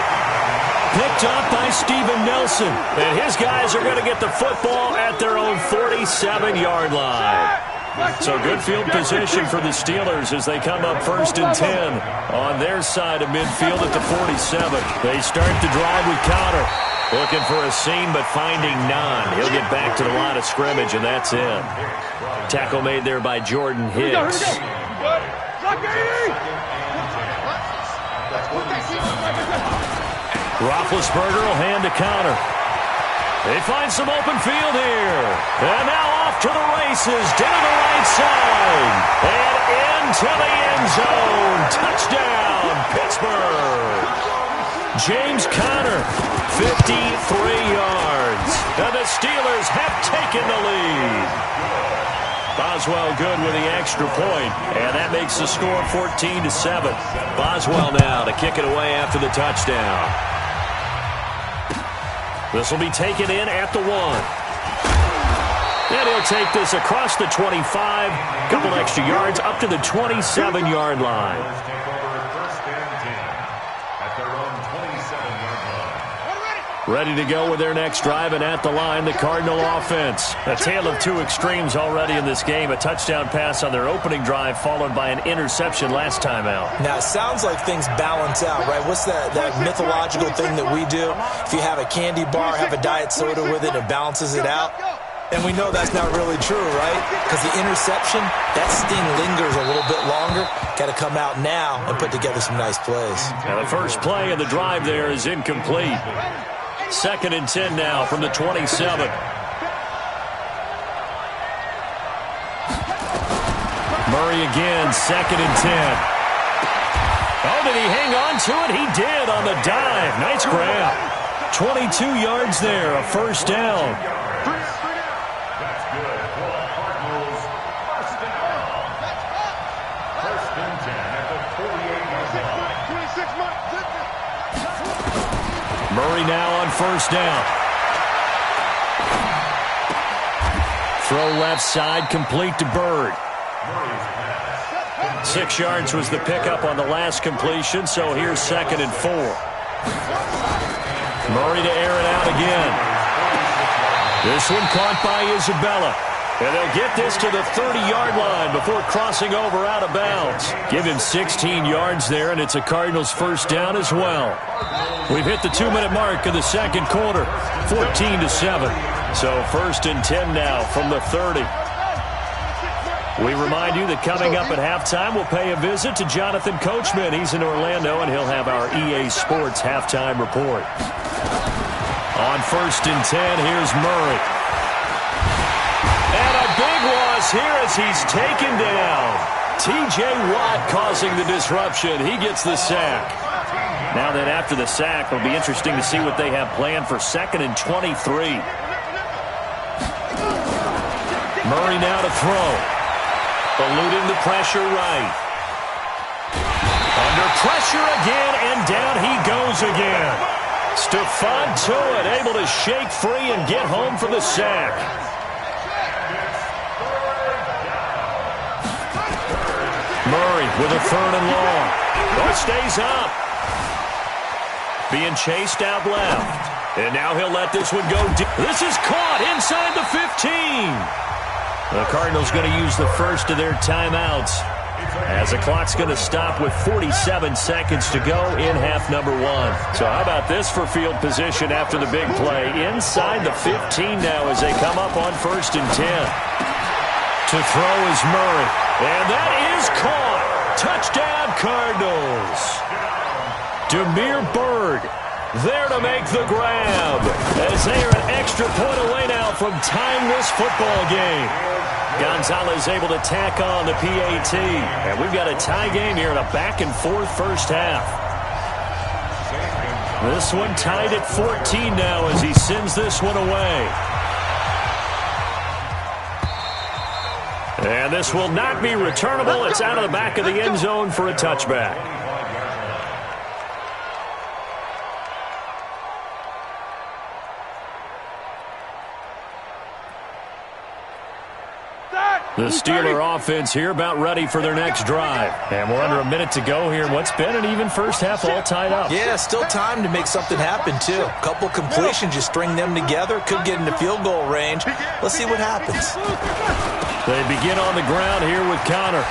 Picked up by Steven Nelson. And his guys are going to get the football at their own 47-yard line. So good field position for the Steelers as they come up 1st and 10 on their side of midfield at the 47. They start the drive with Conner. Looking for a seam, but finding none. He'll get back to the line of scrimmage, and that's it. Tackle made there by Jordan Hicks. Roethlisberger will hand to Conner. They find some open field here. And now off to the races, down the right side. And into the end zone. Touchdown, Pittsburgh. James Conner, 53 yards. And the Steelers have taken the lead. Boswell good with the extra point, and that makes the score 14-7. Boswell now to kick it away after the touchdown. This will be taken in at the 1. And he'll take this across the 25. Couple extra yards up to the 27-yard line. Ready to go with their next drive, and at the line, the Cardinal offense. A tale of two extremes already in this game. A touchdown pass on their opening drive, followed by an interception last time out. Now, it sounds like things balance out, right? What's that mythological thing that we do? If you have a candy bar, have a diet soda with it, it balances it out. And we know that's not really true, right? Because the interception, that sting lingers a little bit longer. Got to come out now and put together some nice plays. Now, the first play of the drive there is incomplete. 2nd and 10 now from the 27. Murray again, 2nd and 10. Oh, did he hang on to it? He did on the dive. Nice grab. 22 yards there, a first down. That's good. Cardinals, first down. 1st and 10 at the 48-yard line. 26 months. Murray now on first down. Throw left side, complete to Byrd. 6 yards was the pickup on the last completion, so here's 2nd and 4. Murray to air it out again. This one caught by Isabella. And they'll get this to the 30-yard line before crossing over out of bounds. Give him 16 yards there, and it's a Cardinals first down as well. We've hit the 2-minute mark of the second quarter, 14-7. So 1st and 10 now from the 30. We remind you that coming up at halftime, we'll pay a visit to Jonathan Coachman. He's in Orlando, and he'll have our EA Sports halftime report. On 1st and 10, here's Murray. And a big loss here as he's taken down. T.J. Watt causing the disruption. He gets the sack. Now then, after the sack, it'll be interesting to see what they have planned for 2nd and 23. Murray now to throw. Eluding the pressure right. Under pressure again, and down he goes again. Stephon Tuitt able to shake free and get home for the sack. Murray with a 3rd and long. Oh, stays up. Being chased out left. And now he'll let this one go deep. This is caught inside the 15. The Cardinals going to use the first of their timeouts as the clock's going to stop with 47 seconds to go in half number 1. So how about this for field position after the big play? Inside the 15 now as they come up on 1st and 10. To throw is Murray. And that is caught. Touchdown, Cardinals. Damiere Byrd there to make the grab as they are an extra point away now from tying this football game. Gonzalez able to tack on the PAT. And we've got a tie game here in a back-and-forth first half. This one tied at 14 now as he sends this one away. And this will not be returnable. It's out of the back of the end zone for a touchback. The Steeler offense here about ready for their next drive. And we're under a minute to go here. What's been an even first half all tied up. Yeah, still time to make something happen, too. A couple completions, you string them together, could get into field goal range. Let's see what happens. They begin on the ground here with Connor.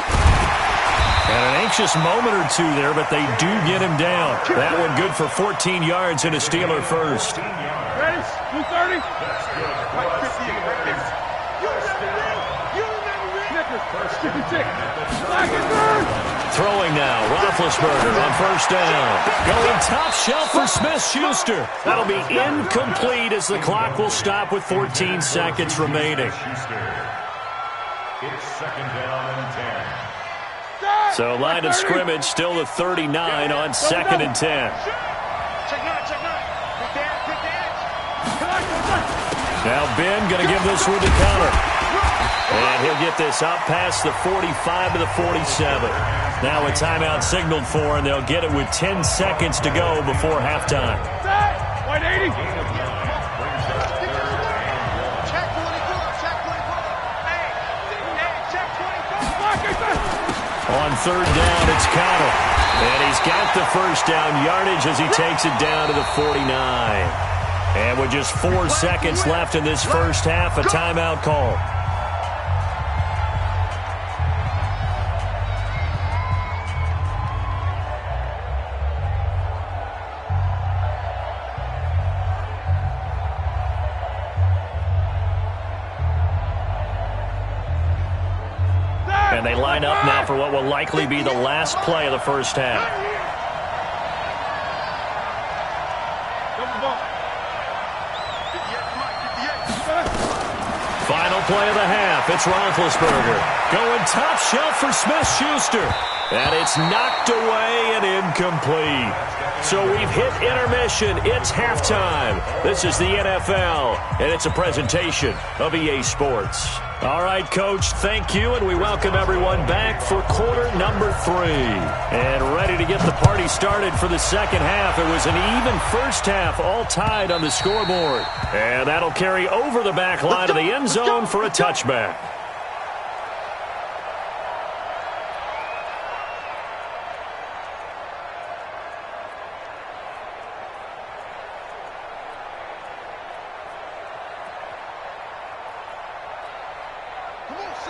And an anxious moment or two there, but they do get him down. That one good for 14 yards and a Steeler first. Ready? 230? Throwing now, Roethlisberger on first down. Going top shelf for Smith-Schuster. That'll be incomplete as the clock will stop with 14 seconds remaining. It's second down and 10. So line of scrimmage still the 39 on second and 10. Check nine. Now Ben going to give this one to Connor. And he'll get this up past the 45 to the 47. Now a timeout signaled for, and they'll get it with 10 seconds to go before halftime. White 80. On third down, it's Connor. And he's got the first down yardage as he takes it down to the 49. And with just 4 seconds left in this first half, a timeout call. And they line up now for what will likely be the last play of the first half. Final play of the half. It's Roethlisberger going top shelf for Smith-Schuster. And it's knocked away and incomplete. So we've hit intermission. It's halftime. This is the NFL, and it's a presentation of EA Sports. All right, Coach, thank you, and we welcome everyone back for quarter number 3. And ready to get the party started for the second half. It was an even first half, all tied on the scoreboard. And that'll carry over the back line of the end zone for a touchback.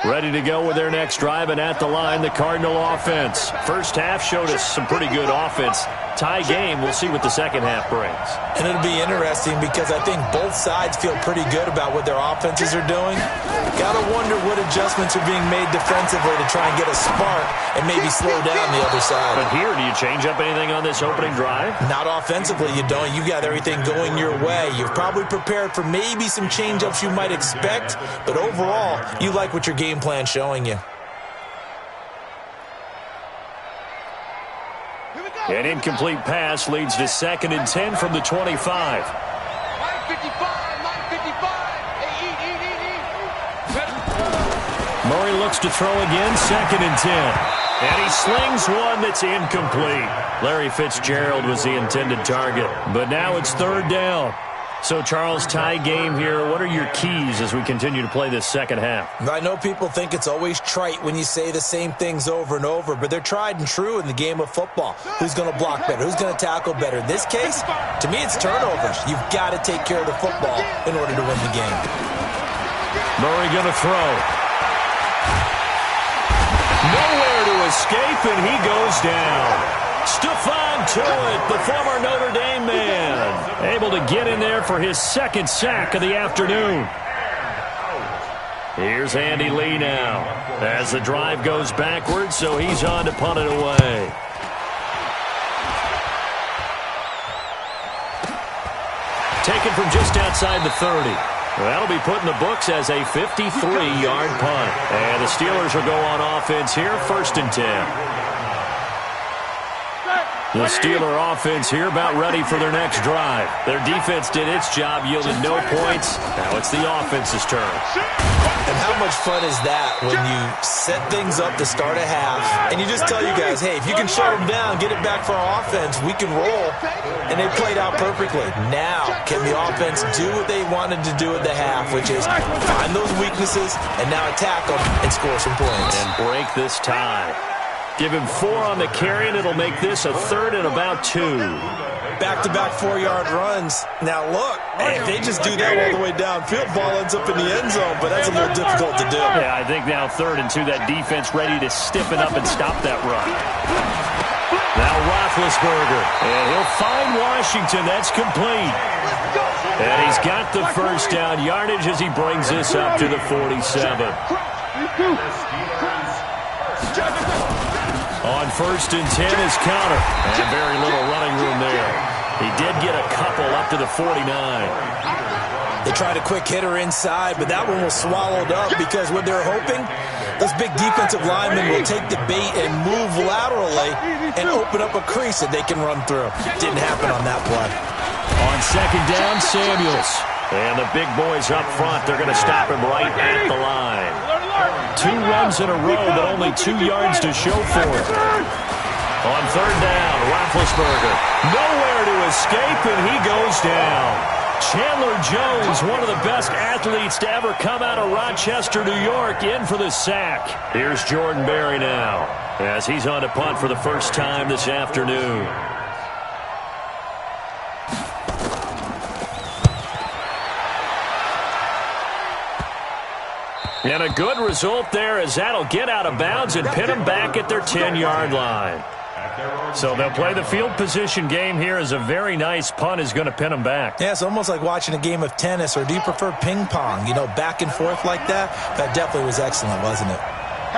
Ready to go with their next drive, and at the line, the Cardinal offense. First half showed us some pretty good offense. Tie game, we'll see what the second half brings. And it'll be interesting because I think both sides feel pretty good about what their offenses are doing. Gotta wonder what adjustments are being made defensively to try and get a spark and maybe slow down the other side. But here, do you change up anything on this opening drive? Not offensively, you don't. You got everything going your way. You've probably prepared for maybe some change-ups you might expect, but overall, you like what your game plan's showing you. An incomplete pass leads to second and 10 from the 25. 9:55. Murray looks to throw again, second and 10. And he slings one that's incomplete. Larry Fitzgerald was the intended target. But now it's third down. So, Charles, tie game here. What are your keys as we continue to play this second half? I know people think it's always trite when you say the same things over and over, but they're tried and true in the game of football. Who's going to block better? Who's going to tackle better? In this case, to me, it's turnovers. You've got to take care of the football in order to win the game. Murray going to throw. Nowhere to escape, and he goes down. Stephon Tuitt, the former Notre Dame man, able to get in there for his second sack of the afternoon. Here's Andy Lee now as the drive goes backwards, so he's on to punt it away. Taken from just outside the 30. That'll be put in the books as a 53-yard punt. And the Steelers will go on offense here, first and 10. The Steeler offense here about ready for their next drive. Their defense did its job, yielded no points. Now it's the offense's turn. And how much fun is that when you set things up to start a half and you just tell you guys, hey, if you can shut them down, get it back for our offense, we can roll. And they played out perfectly. Now, can the offense do what they wanted to do at the half, which is find those weaknesses and now attack them and score some points. And break this tie. Give him 4 on the carry, and it'll make this a 3rd and about 2. Back-to-back 4-yard runs. Now, look, if they just do that all the way downfield, ball ends up in the end zone, but that's a little difficult to do. Yeah, I think now 3rd and 2, that defense ready to stiffen up and stop that run. Now Roethlisberger, and he'll find Washington. That's complete. And he's got the first down yardage as he brings this up to the 47. On 1st and 10 is counter. And very little running room there. He did get a couple up to the 49. They tried a quick hitter inside, but that one was swallowed up because what they're hoping, those big defensive linemen will take the bait and move laterally and open up a crease that they can run through. Didn't happen on that play. On 2nd down, Samuels. And the big boys up front, they're going to stop him right at the line. 2 runs in a row, but only 2 yards to show for it. On 3rd down, Roethlisberger. Nowhere to escape, and he goes down. Chandler Jones, one of the best athletes to ever come out of Rochester, New York, in for the sack. Here's Jordan Berry now, as he's on to punt for the first time this afternoon. And a good result there, as that'll get out of bounds and pin them back at their 10-yard line. So they'll play the field position game here, as a very nice punt is going to pin them back. Yeah, it's almost like watching a game of tennis, or do you prefer ping pong? You know, back and forth like that? That definitely was excellent, wasn't it?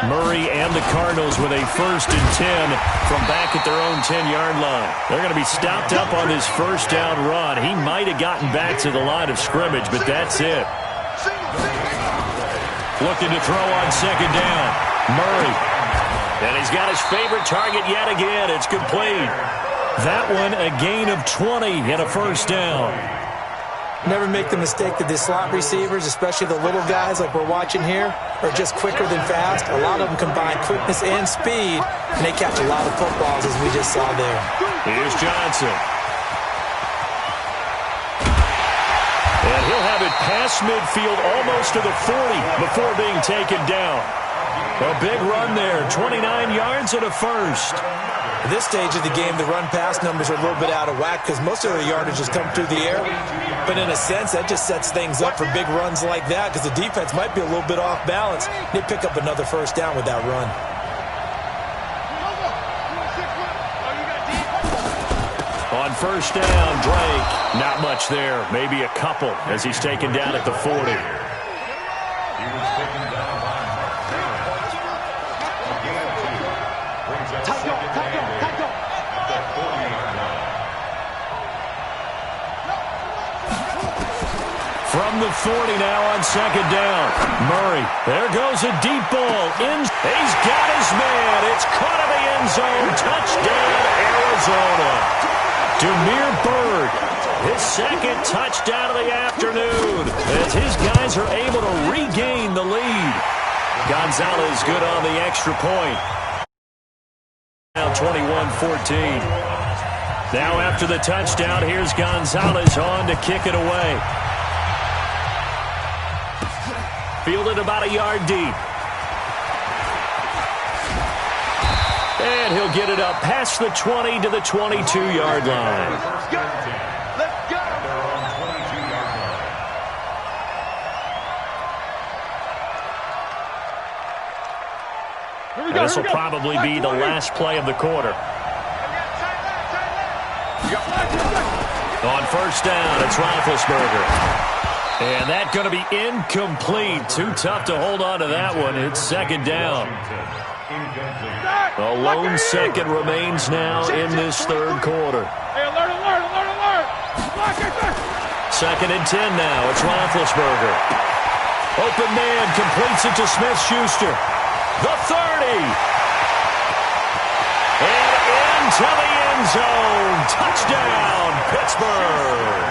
Murray and the Cardinals with a 1st and 10 from back at their own 10-yard line. They're going to be stopped up on this first down run. He might have gotten back to the line of scrimmage, but that's it. Looking to throw on 2nd down. Murray. And he's got his favorite target yet again. It's complete. That one a gain of 20 and a first down. Never make the mistake that the slot receivers, especially the little guys like we're watching here, are just quicker than fast. A lot of them combine quickness and speed, and they catch a lot of footballs, as we just saw there. Here's Johnson. And he'll have it past midfield, almost to the 40 before being taken down. A big run there, 29 yards and a first. At this stage of the game, the run-pass numbers are a little bit out of whack because most of the yardage has come through the air. But in a sense, that just sets things up for big runs like that because the defense might be a little bit off balance. They pick up another first down with that run. On 1st down, Drake. Not much there. Maybe a couple as he's taken down at the 40. He was taken down by Mark Samuels. A gain of 2. Brings up 2nd and 8 at the 40-yard line. From the 40 now on 2nd down. Murray. There goes a deep ball. He's got his man. It's caught in the end zone. Touchdown, Arizona. Damiere Byrd, his 2nd touchdown of the afternoon, as his guys are able to regain the lead. Gonzalez good on the extra point. Now 21-14. Now after the touchdown, here's Gonzalez on to kick it away. Fielded about a yard deep. And he'll get it up past the 20 to the 22-yard line. Let's go. This will probably be the last play of the quarter. On 1st down, it's Roethlisberger. And that's going to be incomplete. Too tough to hold on to that one. It's 2nd down. A lone 2nd remains now in this 3rd quarter. Hey, alert. 2nd and 10 now. It's Roethlisberger. Open man completes it to Smith-Schuster. The 30. And into the end zone. Touchdown, Pittsburgh.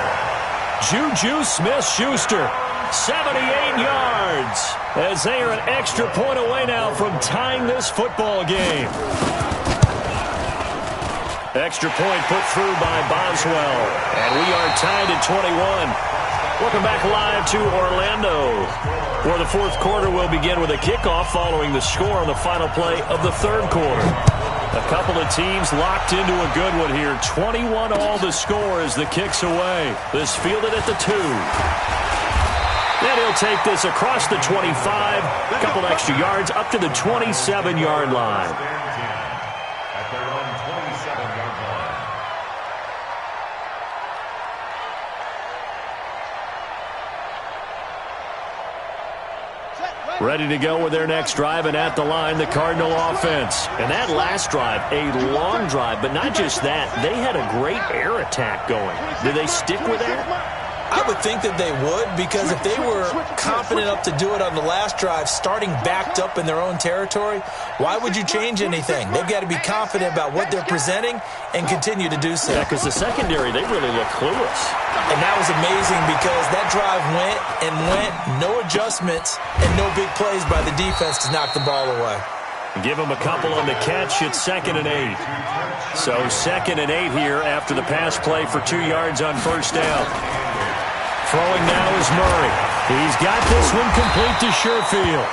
Juju Smith-Schuster, 78 yards, as they are an extra point away now from tying this football game. Extra point put through by Boswell, and we are tied at 21. Welcome back live to Orlando, where the fourth quarter will begin with a kickoff following the score on the final play of the third quarter. A couple of teams locked into a good one here. 21 all the score as the kick's away. This fielded at the 2. Then he'll take this across the 25. A couple extra yards up to the 27-yard line. At their own 27-yard line. Ready to go with their next drive, and at the line, the Cardinal offense. And that last drive, a long drive, but not just that. They had a great air attack going. Did they stick with that? I would think that they would, because if they were confident enough to do it on the last drive, starting backed up in their own territory, why would you change anything? They've got to be confident about what they're presenting and continue to do so. Yeah, because the secondary, they really look clueless. And that was amazing because that drive went and went, no adjustments, and no big plays by the defense to knock the ball away. Give them a couple on the catch. It's 2nd and 8. So 2nd and 8 here after the pass play for 2 yards on first down. Throwing now is Murray. He's got this one complete to Sherfield.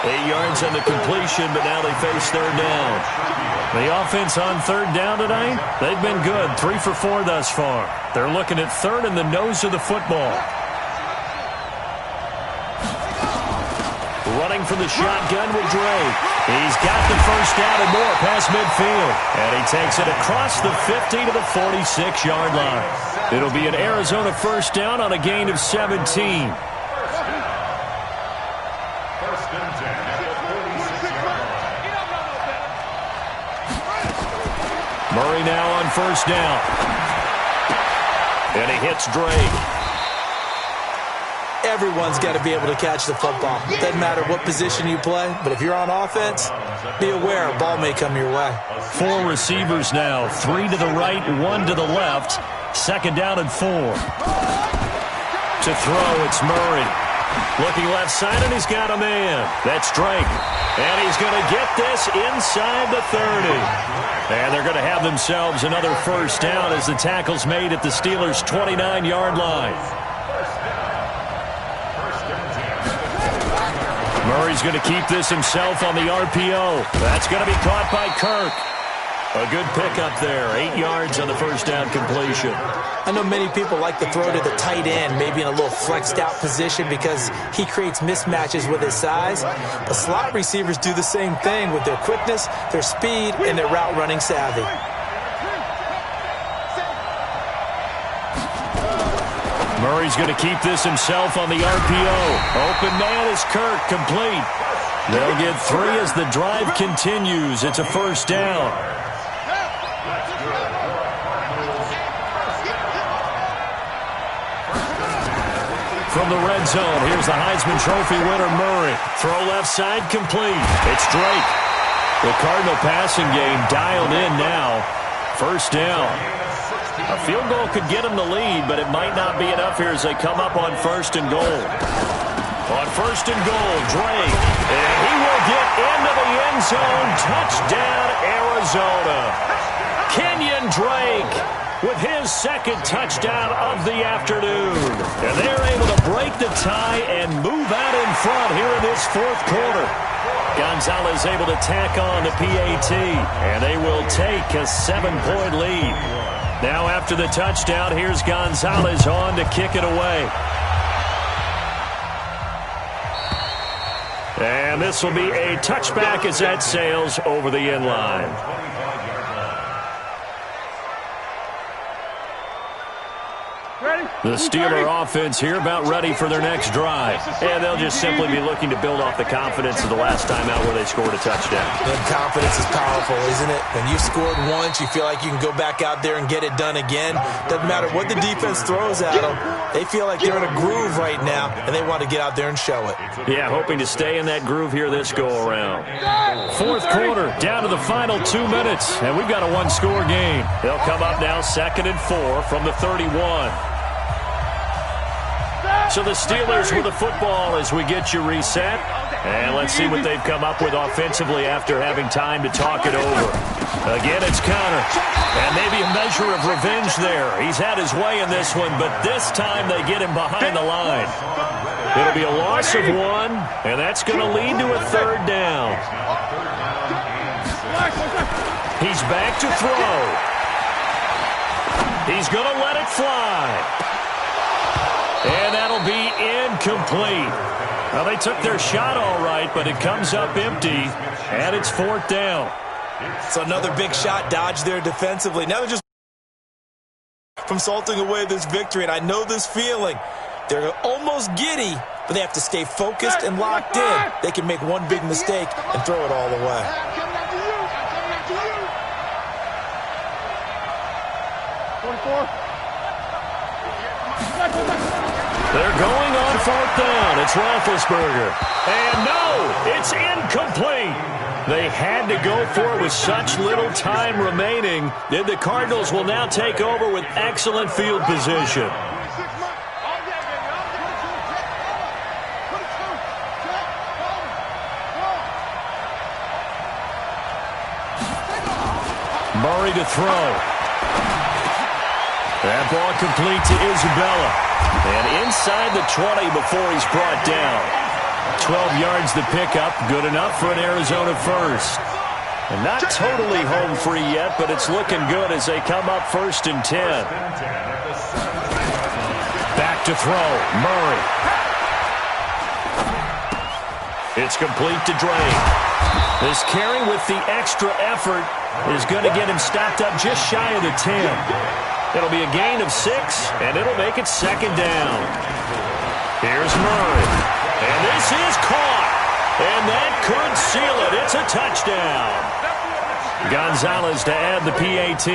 8 yards on the completion, but now they face third down. The offense on third down tonight, they've been good. 3 for 4 thus far. They're looking at third in the nose of the football. Running for the shotgun with Drake. He's got the first down and more past midfield. And he takes it across the 50 to the 46-yard line. It'll be an Arizona first down on a gain of 17. First and 10 at the 46-yard line. Murray now on first down. And he hits Drake. Everyone's got to be able to catch the football. Doesn't matter what position you play, but if you're on offense, be aware a ball may come your way. 4 receivers now, 3 to the right, 1 to the left. 2nd down and 4. To throw, it's Murray. Looking left side, and he's got a man. That's Drake. And he's going to get this inside the 30. And they're going to have themselves another first down as the tackle's made at the Steelers' 29-yard line. Murray's going to keep this himself on the RPO. That's going to be caught by Kirk. A good pickup there. 8 yards on the first down completion. I know many people like to throw to the tight end, maybe in a little flexed out position because he creates mismatches with his size. But slot receivers do the same thing with their quickness, their speed, and their route running savvy. Murray's going to keep this himself on the RPO. Open man is Kirk, complete. They'll get 3 as the drive continues. It's a first down. From the red zone, here's the Heisman Trophy winner, Murray. Throw left side, complete. It's Drake. The Cardinal passing game dialed in now. First down. A field goal could get them the lead, but it might not be enough here as they come up on 1st and goal. On 1st and goal, Drake. And he will get into the end zone. Touchdown, Arizona. Kenyon Drake with his 2nd touchdown of the afternoon. And they're able to break the tie and move out in front here in this 4th quarter. Gonzalez able to tack on the PAT, and they will take a 7-point lead. Now after the touchdown, here's Gonzalez on to kick it away. And this will be a touchback as that sails over the end line. Ready? The Steeler offense here about ready for their next drive. And they'll just simply be looking to build off the confidence of the last time out where they scored a touchdown. And confidence is powerful, isn't it? When you've scored once, you feel like you can go back out there and get it done again. Doesn't matter what the defense throws at them. They feel like they're in a groove right now, and they want to get out there and show it. Yeah, hoping to stay in that groove here this go-around. Fourth quarter, down to the final 2 minutes, and we've got a one-score game. They'll come up now 2nd and 4 from the 31. So the Steelers with the football as we get you reset. And let's see what they've come up with offensively after having time to talk it over. Again, it's Conner. And maybe a measure of revenge there. He's had his way in this one, but this time they get him behind the line. It'll be a loss of 1, and that's going to lead to a 3rd down. He's back to throw. He's going to let it fly. And that'll be incomplete. Now, they took their shot all right, but it comes up empty, and it's 4th down. So another big shot dodged there defensively. Now they're just from salting away this victory, and I know this feeling. They're almost giddy, but they have to stay focused and locked in. They can make one big mistake and throw it all away. They're going on 4th down. It's Roethlisberger. And no, it's incomplete. They had to go for it with such little time remaining. Then the Cardinals will now take over with excellent field position. Murray to throw. That ball complete to Isabella. And inside the 20 before he's brought down. 12 yards the pickup, good enough for an Arizona first. And not totally home free yet, but it's looking good as they come up 1st and 10. Back to throw, Murray. It's complete to Drake. This carry with the extra effort is going to get him stopped up just shy of the 10. It'll be a gain of 6, and it'll make it 2nd down. Here's Murray. And this is caught. And that could seal it. It's a touchdown. Gonzalez to add the PAT.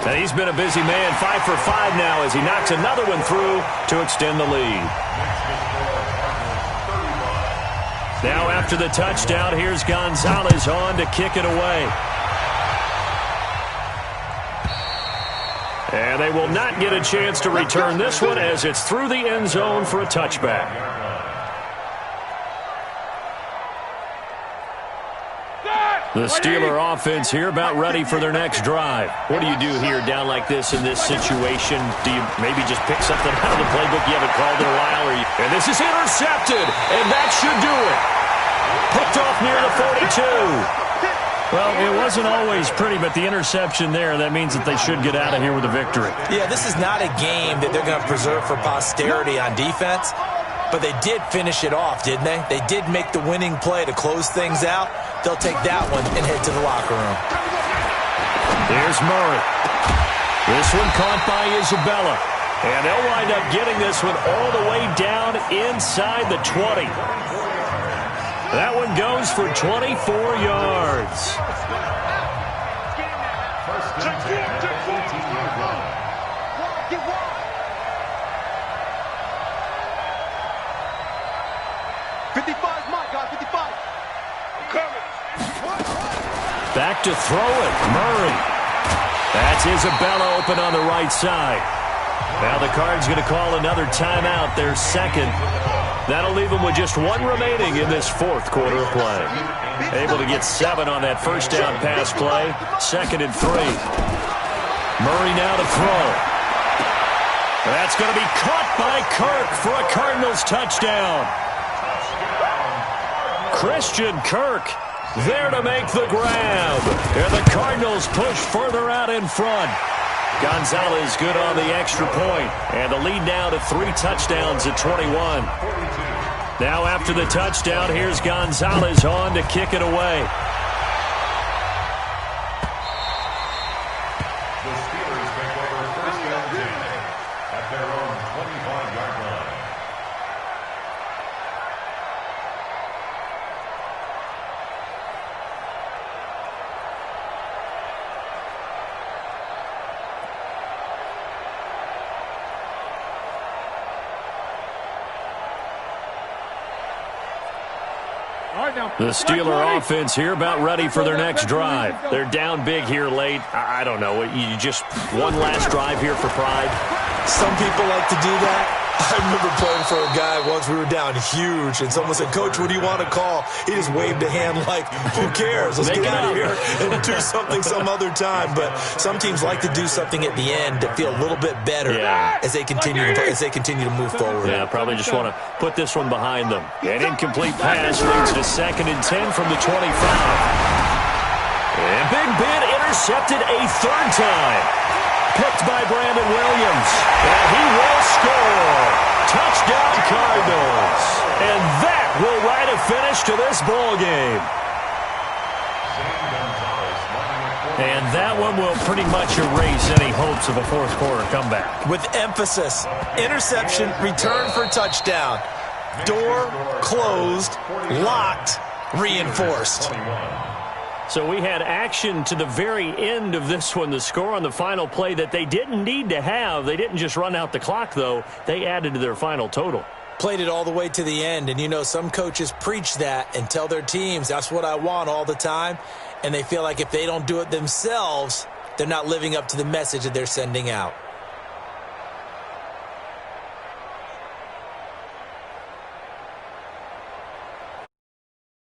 And he's been a busy man, 5 for 5 now as he knocks another one through to extend the lead. Now after the touchdown, here's Gonzalez on to kick it away. And they will not get a chance to return this one as it's through the end zone for a touchback. The Steeler offense here about ready for their next drive. What do you do here down like this in this situation? Do you maybe just pick something out of the playbook you haven't called in a while? And this is intercepted, and that should do it. Picked off near the 42. Well, it wasn't always pretty, but the interception there, that means that they should get out of here with a victory. Yeah, this is not a game that they're going to preserve for posterity on defense, but they did finish it off, didn't they? They did make the winning play to close things out. They'll take that one and head to the locker room. Here's Murray. This one caught by Isabella. And they'll wind up getting this one all the way down inside the 20. That one goes for 24 yards. First and 10 at the 18-yard line. 55's my guy, 55. I'm coming. Back to throw it, Murray. That's Isabella open on the right side. Now the Cards going to call another timeout, their 2nd. That'll leave them with just 1 remaining in this 4th quarter of play. Able to get 7 on that first down pass play. 2nd and 3. Murray now to throw. That's going to be caught by Kirk for a Cardinals touchdown. Christian Kirk there to make the grab. And the Cardinals push further out in front. Gonzalez good on the extra point. And the lead now to 3 touchdowns at 21. Now after the touchdown, here's Gonzalez on to kick it away. The The Steeler offense here about ready for their next drive. They're down big here late. I don't know. You just one last drive here for pride. Some people like to do that. I remember playing for a guy once. We were down huge, and someone said, "Coach, what do you want to call?" He just waved a hand like, "Who cares? Let's get out of here and do something some other time." But some teams like to do something at the end to feel a little bit better as they continue to move forward. Yeah, probably just want to put this one behind them. An incomplete pass leads to 2nd and 10 from the 25. And Big Ben intercepted a 3rd time. Picked by Brandon Williams. And he will score. Touchdown Cardinals. And that will write a finish to this ball game. And that one will pretty much erase any hopes of a fourth quarter comeback. With emphasis, interception, return for touchdown. Door closed, locked, reinforced. So we had action to the very end of this one. The score on the final play that they didn't need to have. They didn't just run out the clock, though. They added to their final total. Played it all the way to the end. And, you know, some coaches preach that and tell their teams, that's what I want all the time. And they feel like if they don't do it themselves, they're not living up to the message that they're sending out.